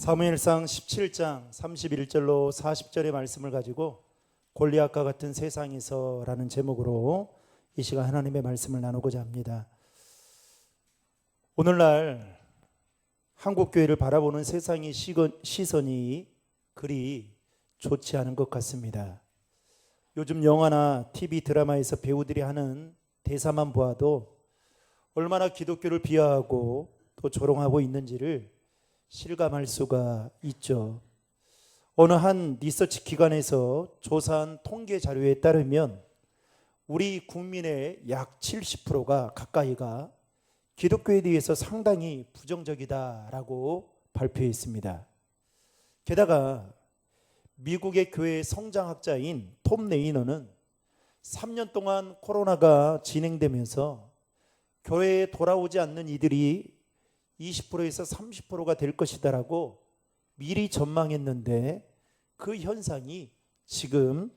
사무엘상 17장 31절로 40절의 말씀을 가지고 골리앗과 같은 세상에서라는 제목으로 이 시간 하나님의 말씀을 나누고자 합니다. 오늘날 한국교회를 바라보는 세상의 시선이 그리 좋지 않은 것 같습니다. 요즘 영화나 TV 드라마에서 배우들이 하는 대사만 보아도 얼마나 기독교를 비하하고 또 조롱하고 있는지를 실감할 수가 있죠. 어느 한 리서치 기관에서 조사한 통계 자료에 따르면 우리 국민의 약 70%가 가까이가 기독교에 대해서 상당히 부정적이다라고 발표했습니다. 게다가 미국의 교회 성장학자인 톰 레이너는 3년 동안 코로나가 진행되면서 교회에 돌아오지 않는 이들이 20%에서 30%가 될 것이다라고 미리 전망했는데 그 현상이 지금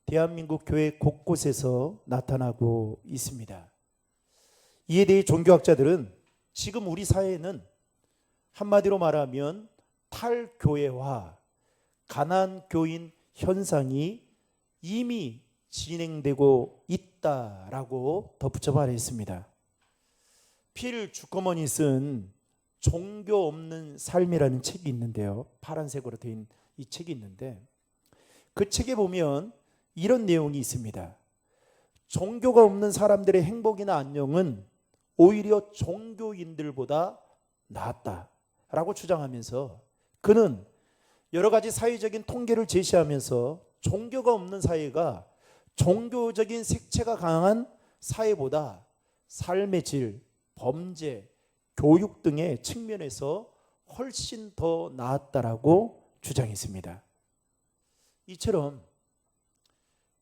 대한민국 교회 곳곳에서 나타나고 있습니다. 이에 대해 종교학자들은 지금 우리 사회는 한마디로 말하면 탈교회화, 가난교인 현상이 이미 진행되고 있다라고 덧붙여 말했습니다. 필 주커먼이 쓴 종교 없는 삶이라는 책이 있는데요. 파란색으로 된 이 책이 있는데 그 책에 보면 이런 내용이 있습니다. 종교가 없는 사람들의 행복이나 안녕은 오히려 종교인들보다 낫다라고 주장하면서 그는 여러 가지 사회적인 통계를 제시하면서 종교가 없는 사회가 종교적인 색채가 강한 사회보다 삶의 질, 범죄, 교육 등의 측면에서 훨씬 더 나았다라고 주장했습니다. 이처럼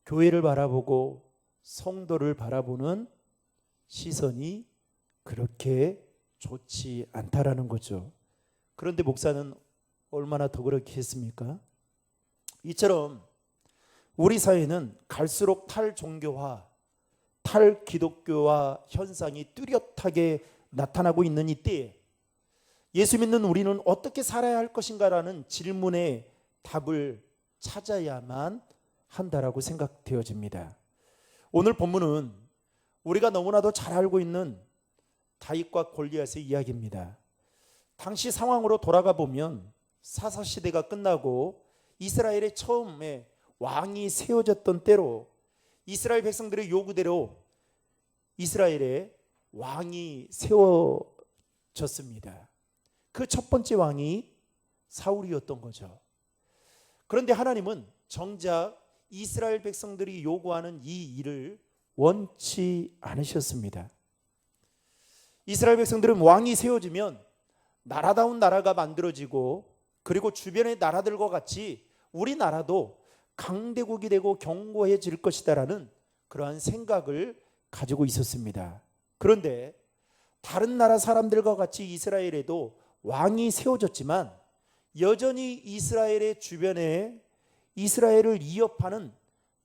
교회를 바라보고 성도를 바라보는 시선이 그렇게 좋지 않다라는 거죠. 그런데 목사는 얼마나 더 그렇게 했습니까? 이처럼 우리 사회는 갈수록 탈종교화, 탈기독교화 현상이 뚜렷하게 나타나고 있는 이때에 예수 믿는 우리는 어떻게 살아야 할 것인가라는 질문에 답을 찾아야만 한다라고 생각되어집니다. 오늘 본문은 우리가 너무나도 잘 알고 있는 다윗과 골리앗의 이야기입니다. 당시 상황으로 돌아가 보면 사사시대가 끝나고 이스라엘의 처음에 왕이 세워졌던 때로 이스라엘 백성들의 요구대로 이스라엘에 왕이 세워졌습니다. 그 첫 번째 왕이 사울이었던 거죠. 그런데 하나님은 정작 이스라엘 백성들이 요구하는 이 일을 원치 않으셨습니다. 이스라엘 백성들은 왕이 세워지면 나라다운 나라가 만들어지고 그리고 주변의 나라들과 같이 우리나라도 강대국이 되고 견고해질 것이다라는 그러한 생각을 가지고 있었습니다. 그런데 다른 나라 사람들과 같이 이스라엘에도 왕이 세워졌지만 여전히 이스라엘의 주변에 이스라엘을 이어파는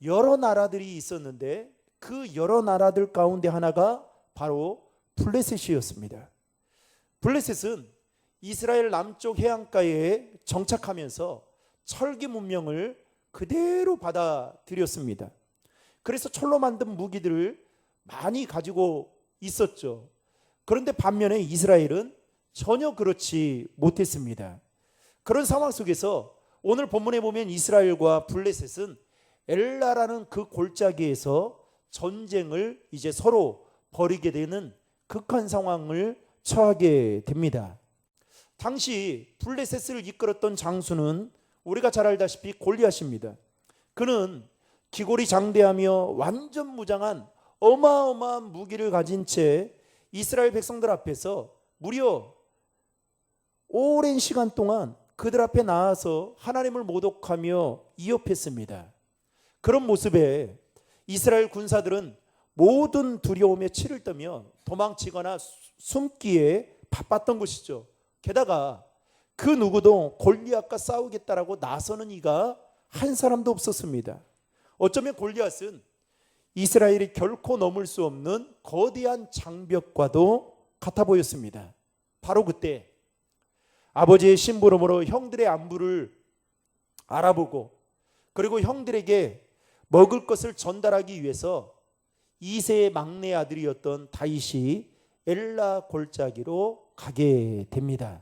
여러 나라들이 있었는데 그 여러 나라들 가운데 하나가 바로 블레셋이었습니다. 블레셋은 이스라엘 남쪽 해안가에 정착하면서 철기 문명을 그대로 받아들였습니다. 그래서 철로 만든 무기들을 많이 가지고 있었죠. 그런데 반면에 이스라엘은 전혀 그렇지 못했습니다. 그런 상황 속에서 오늘 본문에 보면 이스라엘과 블레셋은 엘라라는 그 골짜기에서 전쟁을 이제 서로 벌이게 되는 극한 상황을 처하게 됩니다. 당시 블레셋을 이끌었던 장수는 우리가 잘 알다시피 골리앗입니다. 그는 기골이 장대하며 완전 무장한 어마어마한 무기를 가진 채 이스라엘 백성들 앞에서 무려 오랜 시간 동안 그들 앞에 나와서 하나님을 모독하며 이업했습니다. 그런 모습에 이스라엘 군사들은 모든 두려움에 치를 떠며 도망치거나 숨기에 바빴던 것이죠. 게다가 그 누구도 골리앗과 싸우겠다라고 나서는 이가 한 사람도 없었습니다. 어쩌면 골리앗은 이스라엘이 결코 넘을 수 없는 거대한 장벽과도 같아 보였습니다. 바로 그때 아버지의 심부름으로 형들의 안부를 알아보고 그리고 형들에게 먹을 것을 전달하기 위해서 2세의 막내 아들이었던 다윗이 엘라 골짜기로 가게 됩니다.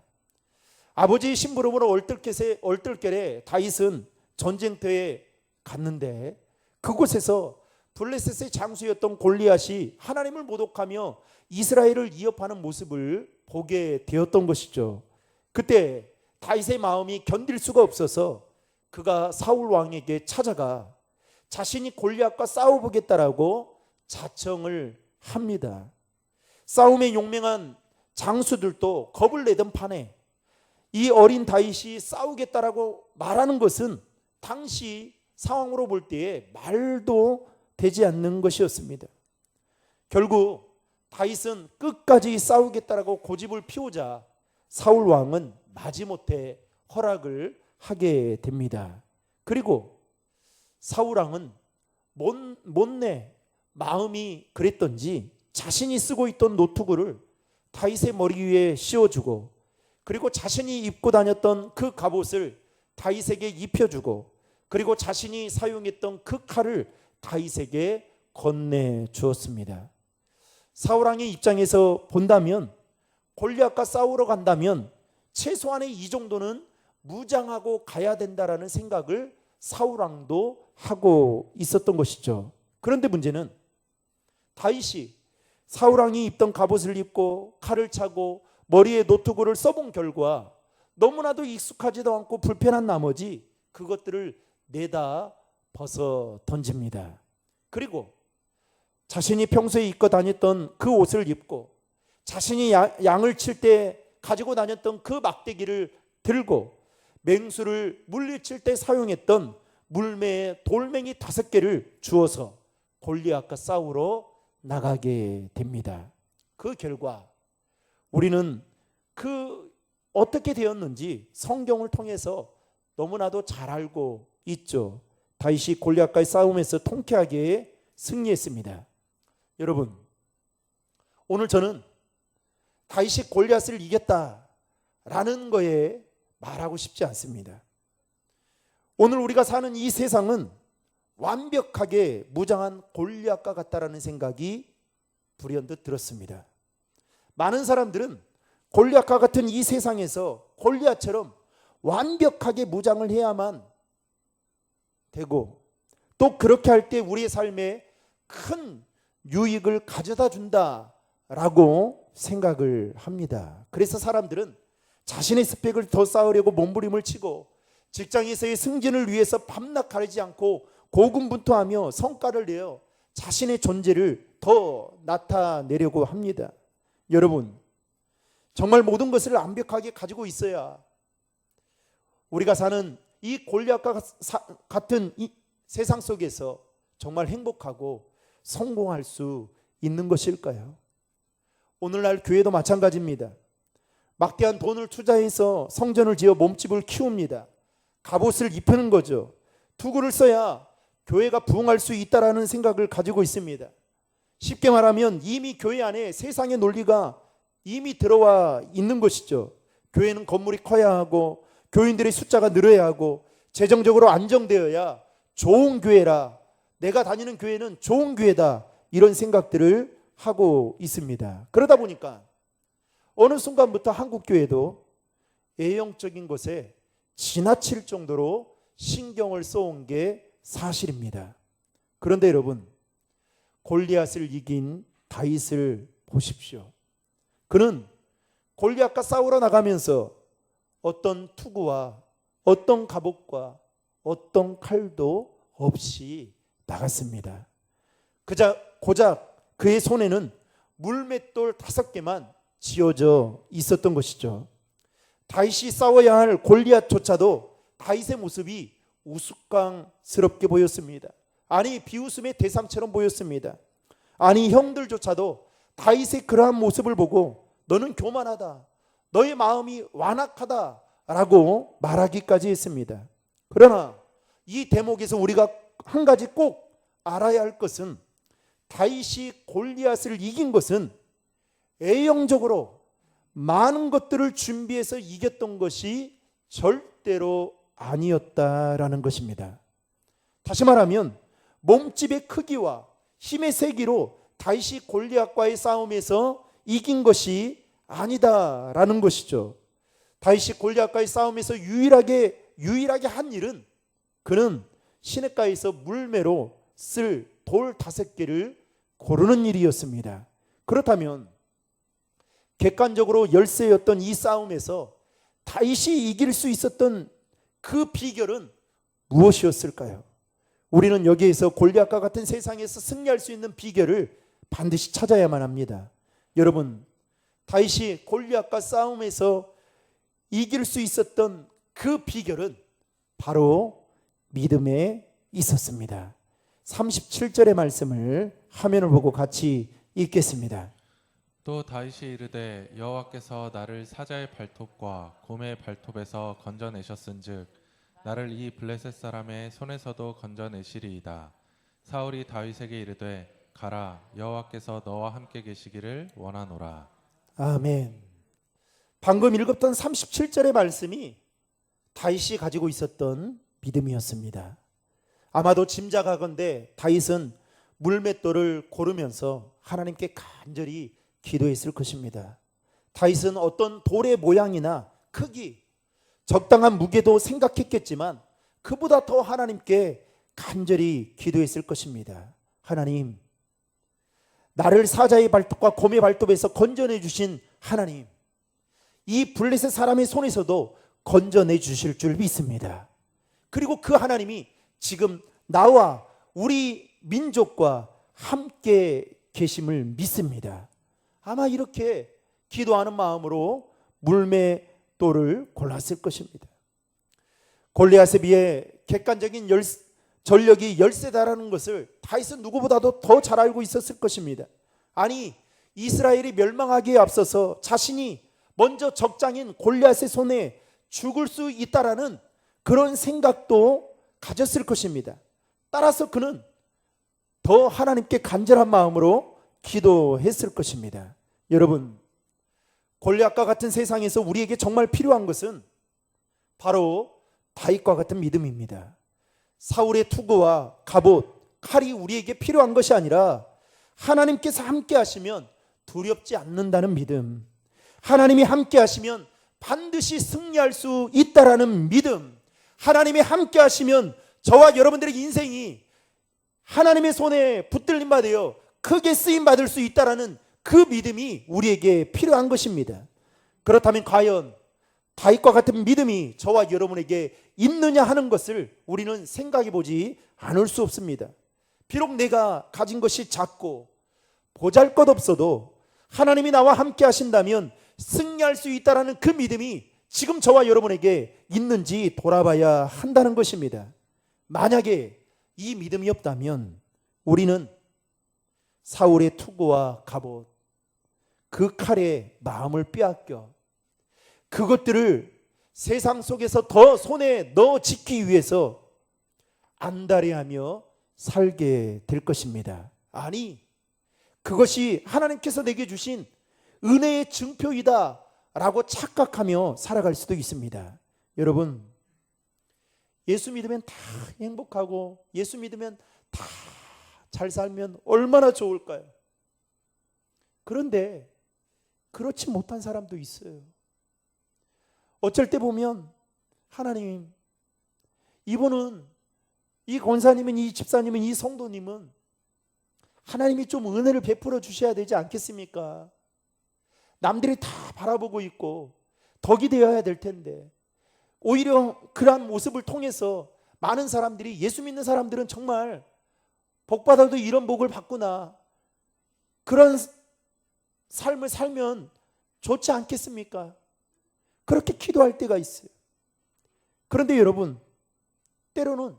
아버지의 심부름으로 얼떨결에 다윗은 전쟁터에 갔는데 그곳에서 블레셋의 장수였던 골리앗이 하나님을 모독하며 이스라엘을 위협하는 모습을 보게 되었던 것이죠. 그때 다윗의 마음이 견딜 수가 없어서 그가 사울 왕에게 찾아가 자신이 골리앗과 싸워보겠다라고 자청을 합니다. 싸움에 용맹한 장수들도 겁을 내던 판에 이 어린 다윗이 싸우겠다라고 말하는 것은 당시 상황으로 볼 때에 말도 되지 않는 것이었습니다. 결국 다윗은 끝까지 싸우겠다라고 고집을 피우자 사울 왕은 마지못해 허락을 하게 됩니다. 그리고 사울 왕은 못내 마음이 그랬던지 자신이 쓰고 있던 노트구를 다윗의 머리 위에 씌워주고 그리고 자신이 입고 다녔던 그 갑옷을 다윗에게 입혀주고 그리고 자신이 사용했던 그 칼을 다윗에게 건네주었습니다. 사울 왕의 입장에서 본다면 골리앗과 싸우러 간다면 최소한의 이 정도는 무장하고 가야 된다라는 생각을 사울 왕도 하고 있었던 것이죠. 그런데 문제는 다윗이 사울 왕이 입던 갑옷을 입고 칼을 차고 머리에 노트구를 써본 결과 너무나도 익숙하지도 않고 불편한 나머지 그것들을 내다 벗어 던집니다. 그리고 자신이 평소에 입고 다녔던 그 옷을 입고 자신이 양을 칠 때 가지고 다녔던 그 막대기를 들고 맹수를 물리칠 때 사용했던 물매의 돌멩이 5개를 주어서 골리앗과 싸우러 나가게 됩니다. 그 결과 우리는 어떻게 되었는지 성경을 통해서 너무나도 잘 알고 있죠. 다윗이 골리앗과의 싸움에서 통쾌하게 승리했습니다. 여러분, 오늘 저는 다윗이 골리앗을 이겼다라는 거에 말하고 싶지 않습니다. 오늘 우리가 사는 이 세상은 완벽하게 무장한 골리앗과 같다라는 생각이 불현듯 들었습니다. 많은 사람들은 골리앗과 같은 이 세상에서 골리앗처럼 완벽하게 무장을 해야만 되고 또 그렇게 할 때 우리의 삶에 큰 유익을 가져다 준다라고 생각을 합니다. 그래서 사람들은 자신의 스펙을 더 쌓으려고 몸부림을 치고 직장에서의 승진을 위해서 밤낮 가리지 않고 고군분투하며 성과를 내어 자신의 존재를 더 나타내려고 합니다. 여러분, 정말 모든 것을 완벽하게 가지고 있어야 우리가 사는 이 골리앗과 같은 이 세상 속에서 정말 행복하고 성공할 수 있는 것일까요? 오늘날 교회도 마찬가지입니다. 막대한 돈을 투자해서 성전을 지어 몸집을 키웁니다. 갑옷을 입히는 거죠. 투구를 써야 교회가 부흥할 수 있다라는 생각을 가지고 있습니다. 쉽게 말하면 이미 교회 안에 세상의 논리가 이미 들어와 있는 것이죠. 교회는 건물이 커야 하고 교인들의 숫자가 늘어야 하고 재정적으로 안정되어야 좋은 교회라, 내가 다니는 교회는 좋은 교회다, 이런 생각들을 하고 있습니다. 그러다 보니까 어느 순간부터 한국교회도 애형적인 것에 지나칠 정도로 신경을 써온 게 사실입니다. 그런데 여러분, 골리앗을 이긴 다윗을 보십시오. 그는 골리앗과 싸우러 나가면서 어떤 투구와 어떤 갑옷과 어떤 칼도 없이 나갔습니다. 고작 그의 손에는 물맷돌 5개만 쥐어져 있었던 것이죠. 다윗이 싸워야 할 골리앗조차도 다윗의 모습이 우스꽝스럽게 보였습니다. 아니, 비웃음의 대상처럼 보였습니다. 아니, 형들조차도 다윗의 그러한 모습을 보고 너는 교만하다, 너의 마음이 완악하다라고 말하기까지 했습니다. 그러나 이 대목에서 우리가 한 가지 꼭 알아야 할 것은 다윗이 골리앗을 이긴 것은 애형적으로 많은 것들을 준비해서 이겼던 것이 절대로 아니었다라는 것입니다. 다시 말하면 몸집의 크기와 힘의 세기로 다윗이 골리앗과의 싸움에서 이긴 것이 아니다라는 것이죠. 다윗이 골리앗과의 싸움에서 유일하게 한 일은 그는 시냇가에서 물매로 쓸 돌 5개를 고르는 일이었습니다. 그렇다면 객관적으로 열세였던 이 싸움에서 다윗이 이길 수 있었던 그 비결은 무엇이었을까요? 우리는 여기에서 골리앗과 같은 세상에서 승리할 수 있는 비결을 반드시 찾아야만 합니다. 여러분, 다윗이 골리앗과 싸움에서 이길 수 있었던 그 비결은 바로 믿음에 있었습니다. 37절의 말씀을 화면을 보고 같이 읽겠습니다. 또 다윗이 이르되 여호와께서 나를 사자의 발톱과 곰의 발톱에서 건져내셨은즉 나를 이 블레셋 사람의 손에서도 건져내시리이다. 사울이 다윗에게 이르되 가라, 여호와께서 너와 함께 계시기를 원하노라. 아멘. 방금 읽었던 37절의 말씀이 다윗이 가지고 있었던 믿음이었습니다. 아마도 짐작하건대 다윗은 물맷돌을 고르면서 하나님께 간절히 기도했을 것입니다. 다윗은 어떤 돌의 모양이나 크기, 적당한 무게도 생각했겠지만 그보다 더 하나님께 간절히 기도했을 것입니다. 하나님, 나를 사자의 발톱과 곰의 발톱에서 건져내 주신 하나님, 이 블레셋 사람의 손에서도 건져내 주실 줄 믿습니다. 그리고 그 하나님이 지금 나와 우리 민족과 함께 계심을 믿습니다. 아마 이렇게 기도하는 마음으로 물맷돌을 골랐을 것입니다. 골리앗에 비해 객관적인 전력이 열세다라는 것을 다윗은 누구보다도 더 잘 알고 있었을 것입니다. 아니, 이스라엘이 멸망하기에 앞서서 자신이 먼저 적장인 골리앗의 손에 죽을 수 있다라는 그런 생각도 가졌을 것입니다. 따라서 그는 더 하나님께 간절한 마음으로 기도했을 것입니다. 여러분, 골리앗과 같은 세상에서 우리에게 정말 필요한 것은 바로 다윗과 같은 믿음입니다. 사울의 투구와 갑옷, 칼이 우리에게 필요한 것이 아니라 하나님께서 함께 하시면 두렵지 않는다는 믿음, 하나님이 함께 하시면 반드시 승리할 수 있다라는 믿음, 하나님이 함께 하시면 저와 여러분들의 인생이 하나님의 손에 붙들림 받아요 크게 쓰임 받을 수 있다라는 그 믿음이 우리에게 필요한 것입니다. 그렇다면 과연 다윗과 같은 믿음이 저와 여러분에게 있느냐 하는 것을 우리는 생각해 보지 않을 수 없습니다. 비록 내가 가진 것이 작고 보잘것없어도 하나님이 나와 함께 하신다면 승리할 수 있다라는 그 믿음이 지금 저와 여러분에게 있는지 돌아봐야 한다는 것입니다. 만약에 이 믿음이 없다면 우리는 사울의 투구와 갑옷, 그 칼에 마음을 빼앗겨 그것들을 세상 속에서 더 손에 넣어 지키기 위해서 안달해하며 살게 될 것입니다. 아니, 그것이 하나님께서 내게 주신 은혜의 증표이다 라고 착각하며 살아갈 수도 있습니다. 여러분, 예수 믿으면 다 행복하고 예수 믿으면 다 잘 살면 얼마나 좋을까요? 그런데 그렇지 못한 사람도 있어요. 어쩔 때 보면 하나님, 이분은, 이 권사님은, 이 집사님은, 이 성도님은 하나님이 좀 은혜를 베풀어 주셔야 되지 않겠습니까? 남들이 다 바라보고 있고 덕이 되어야 될 텐데 오히려 그러한 모습을 통해서 많은 사람들이, 예수 믿는 사람들은 정말 복받아도 이런 복을 받구나, 그런 삶을 살면 좋지 않겠습니까? 그렇게 기도할 때가 있어요. 그런데 여러분, 때로는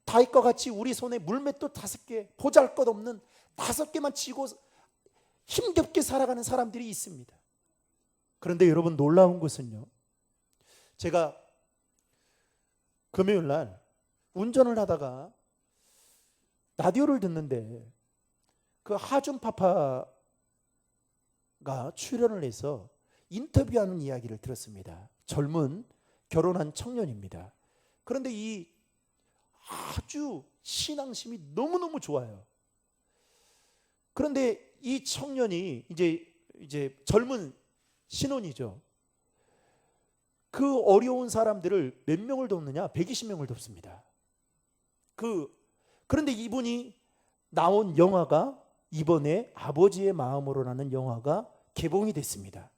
다윗과 같이 우리 손에 물맷돌 5개, 보잘것없는 5개만 쥐고 힘겹게 살아가는 사람들이 있습니다. 그런데 여러분, 놀라운 것은요, 제가 금요일 날 운전을 하다가 라디오를 듣는데 그 하준파파 출연을 해서 인터뷰하는 이야기를 들었습니다. 젊은 결혼한 청년입니다. 그런데 이 아주 신앙심이 너무너무 좋아요. 그런데 이 청년이 이제 젊은 신혼이죠. 그 어려운 사람들을 몇 명을 돕느냐? 120명을 돕습니다. 그런데 이분이 나온 영화가 이번에 아버지의 마음으로라는 영화가 개봉이 됐습니다.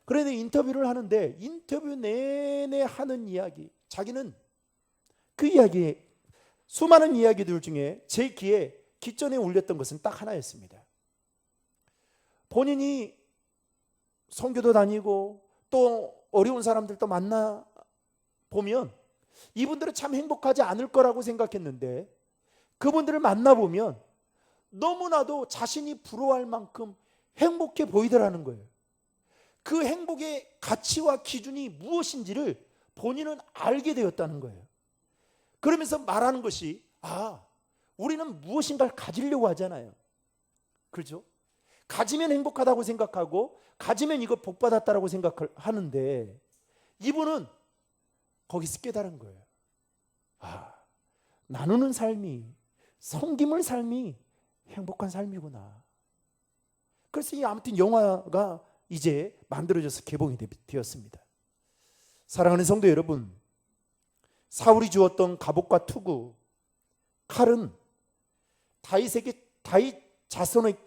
그런데 인터뷰를 하는데 인터뷰 내내 하는 이야기, 자기는 그 이야기, 수많은 이야기들 중에 제 귀에 기전에 울렸던 것은 딱 하나였습니다. 본인이 선교도 다니고 또 어려운 사람들도 만나 보면 이분들은 참 행복하지 않을 거라고 생각했는데 그분들을 만나보면 너무나도 자신이 부러워할 만큼 행복해 보이더라는 거예요. 그 행복의 가치와 기준이 무엇인지를 본인은 알게 되었다는 거예요. 그러면서 말하는 것이 우리는 무엇인가를 가지려고 하잖아요. 그렇죠? 가지면 행복하다고 생각하고 가지면 이거 복 받았다라고 생각하는데 이분은 거기서 깨달은 거예요. 나누는 삶이, 섬김을 삶이 행복한 삶이구나. 그래서 아무튼 영화가 이제 만들어져서 개봉이 되었습니다. 사랑하는 성도 여러분, 사울이 주었던 갑옷과 투구, 칼은 다윗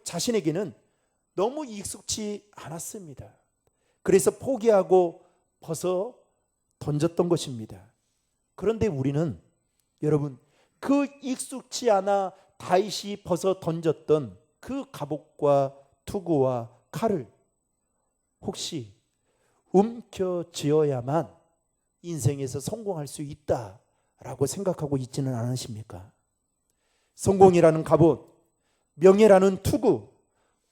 자신에게는 너무 익숙치 않았습니다. 그래서 포기하고 벗어 던졌던 것입니다. 그런데 우리는 여러분, 그 익숙치 않아 다윗이 벗어 던졌던 그 갑옷과 투구와 칼을 혹시 움켜쥐어야만 인생에서 성공할 수 있다라고 생각하고 있지는 않으십니까? 성공이라는 갑옷, 명예라는 투구,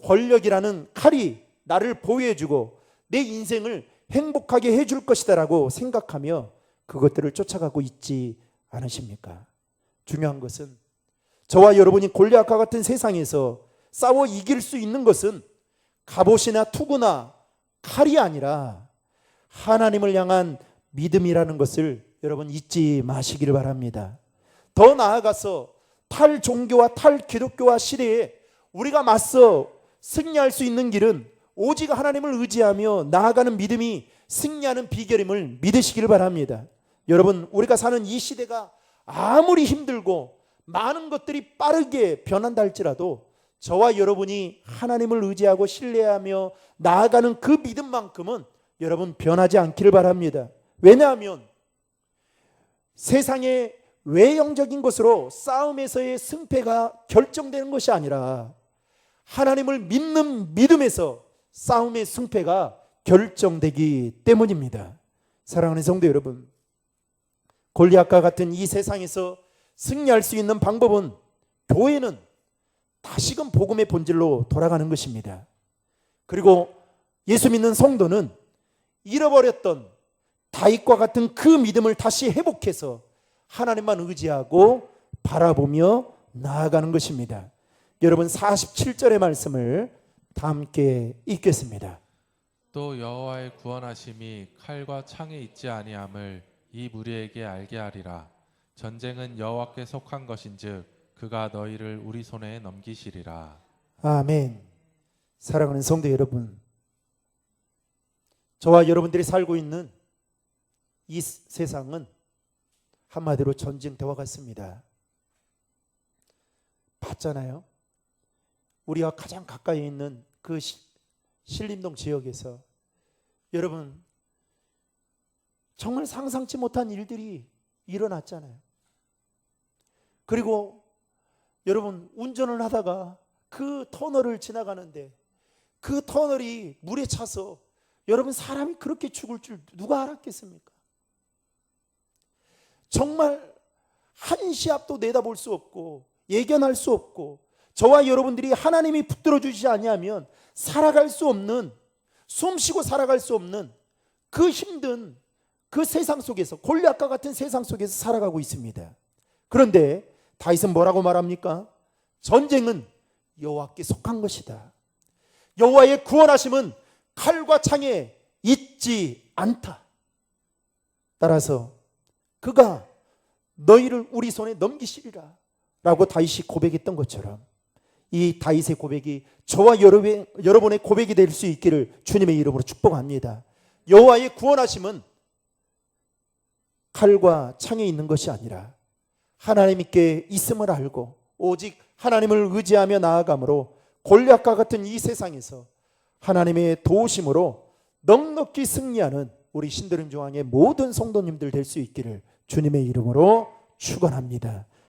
권력이라는 칼이 나를 보호해주고 내 인생을 행복하게 해줄 것이다라고 생각하며 그것들을 쫓아가고 있지 않으십니까? 중요한 것은 저와 여러분이 골리앗과 같은 세상에서 싸워 이길 수 있는 것은 갑옷이나 투구나 칼이 아니라 하나님을 향한 믿음이라는 것을 여러분 잊지 마시기를 바랍니다. 더 나아가서 탈종교와 탈기독교와 시대에 우리가 맞서 승리할 수 있는 길은 오직 하나님을 의지하며 나아가는 믿음이 승리하는 비결임을 믿으시기를 바랍니다. 여러분, 우리가 사는 이 시대가 아무리 힘들고 많은 것들이 빠르게 변한다 할지라도 저와 여러분이 하나님을 의지하고 신뢰하며 나아가는 그 믿음만큼은 여러분 변하지 않기를 바랍니다. 왜냐하면 세상의 외형적인 것으로 싸움에서의 승패가 결정되는 것이 아니라 하나님을 믿는 믿음에서 싸움의 승패가 결정되기 때문입니다. 사랑하는 성도 여러분, 골리앗과 같은 이 세상에서 승리할 수 있는 방법은 교회는 다시금 복음의 본질로 돌아가는 것입니다. 그리고 예수 믿는 성도는 잃어버렸던 다윗과 같은 그 믿음을 다시 회복해서 하나님만 의지하고 바라보며 나아가는 것입니다. 여러분 47절의 말씀을 다 함께 읽겠습니다. 또 여호와의 구원하심이 칼과 창에 있지 아니함을 이 무리에게 알게 하리라. 전쟁은 여호와께 속한 것인즉 그가 너희를 우리 손에 넘기시리라. 아멘. 사랑하는 성도 여러분, 저와 여러분들이 살고 있는 이 세상은 한마디로 전쟁터와 같습니다. 봤잖아요. 우리가 가장 가까이 있는 그 신림동 지역에서 여러분 정말 상상치 못한 일들이 일어났잖아요. 그리고 여러분 운전을 하다가 그 터널을 지나가는데 그 터널이 물에 차서 여러분 사람이 그렇게 죽을 줄 누가 알았겠습니까? 정말 한시 앞도 내다볼 수 없고 예견할 수 없고 저와 여러분들이 하나님이 붙들어 주시지 아니하면 살아갈 수 없는, 숨쉬고 살아갈 수 없는 그 힘든 그 세상 속에서, 골리앗과 같은 세상 속에서 살아가고 있습니다. 그런데 다윗은 뭐라고 말합니까? 전쟁은 여호와께 속한 것이다. 여호와의 구원하심은 칼과 창에 있지 않다. 따라서 그가 너희를 우리 손에 넘기시리라 라고 다윗이 고백했던 것처럼 이 다윗의 고백이 저와 여러분의 고백이 될 수 있기를 주님의 이름으로 축복합니다. 여호와의 구원하심은 칼과 창에 있는 것이 아니라 하나님께 있음을 알고 오직 하나님을 의지하며 나아감으로 골리앗과 같은 이 세상에서 하나님의 도우심으로 넉넉히 승리하는 우리 신도림 중앙의 모든 성도님들 될 수 있기를 주님의 이름으로 축원합니다.